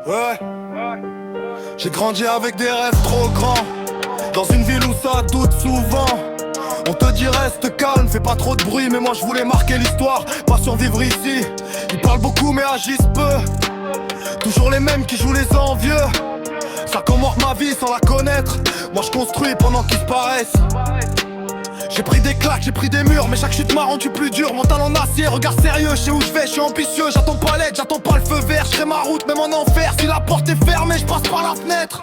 Ouais. J'ai grandi avec des rêves trop grands, dans une ville où ça doute souvent. On te dit reste calme, fais pas trop de bruit, mais moi je voulais marquer l'histoire, pas survivre ici. Ils parlent beaucoup mais agissent peu, toujours les mêmes qui jouent les envieux. Ça commence ma vie sans la connaître, moi je construis pendant qu'ils se paraissent. J'ai pris des claques, j'ai pris des murs, mais chaque chute m'a rendu plus dur. Mon talent en acier, regard sérieux, je sais où je vais, je suis ambitieux. J'attends pas l'aide, j'attends pas le feu vert, je ferai ma route même en enfer. Si la porte est fermée, je passe par la fenêtre.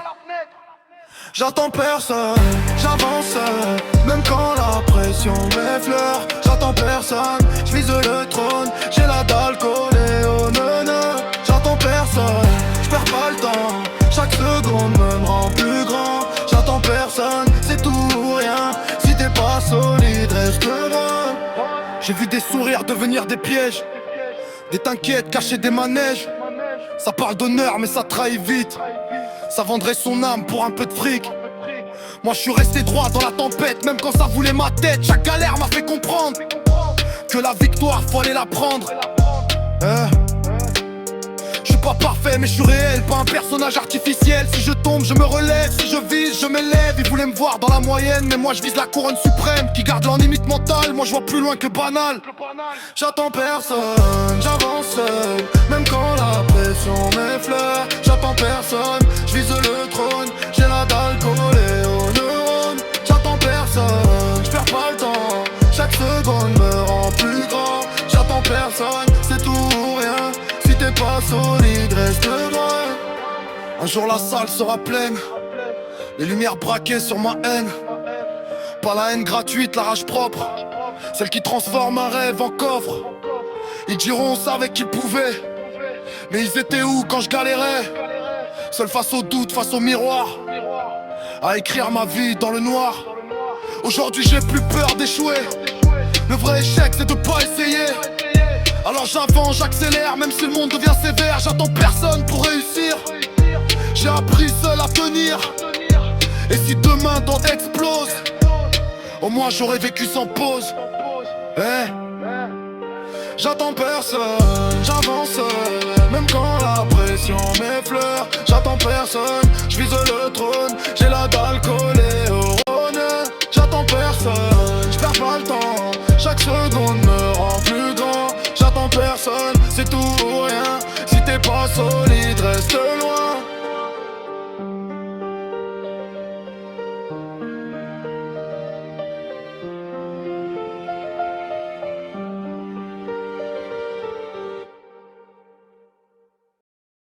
J'attends personne, j'avance, même quand la pression m'effleure. J'attends personne, je vise le trône, j'ai la dalle collée au neuneu. J'attends personne, je perds pas le temps, chaque seconde me rend plus grand. J'attends personne, c'est tout ou rien, si t'es pas solide reste loin. J'ai vu des sourires devenir des pièges, des t'inquiètes cacher des manèges. Ça parle d'honneur mais ça trahit vite, ça vendrait son âme pour un peu de fric. Moi je suis resté droit dans la tempête, même quand ça voulait ma tête. Chaque galère m'a fait comprendre que la victoire faut aller la prendre. Je suis pas parfait mais je suis réel, pas un personnage artificiel. Si je tombe je me relève, si je vise je m'élève. Ils voulaient me voir dans la moyenne mais moi je vise la couronne suprême. Qui garde leur limite mentale, moi je vois plus loin que le banal. J'attends personne, j'avance seul, même quand la pression m'effleure. J'attends personne, je vise le trône, j'ai la dalle collée aux neurones. J'attends personne, je perds pas le temps, chaque seconde me rend plus grand. J'attends personne, c'est tout ou rien, si t'es pas solide reste loin. Un jour la salle sera pleine, les lumières braquées sur ma haine. Pas la haine gratuite, la rage propre, celle qui transforme un rêve en coffre. Ils diront on savait qu'ils pouvaient, mais ils étaient où quand je galérais? Seul face au doute, face au miroir, à écrire ma vie dans le noir. Aujourd'hui j'ai plus peur d'échouer, le vrai échec c'est de pas essayer. Alors j'avance, j'accélère, même si le monde devient sévère. J'attends personne pour réussir, j'ai appris seul à tenir. Et si demain ton explose, au moins j'aurais vécu sans pause. J'attends personne, j'avance, même quand la pression m'effleure. J'attends personne, je vise le trône, j'ai la dalle collée au rhône. J'attends personne,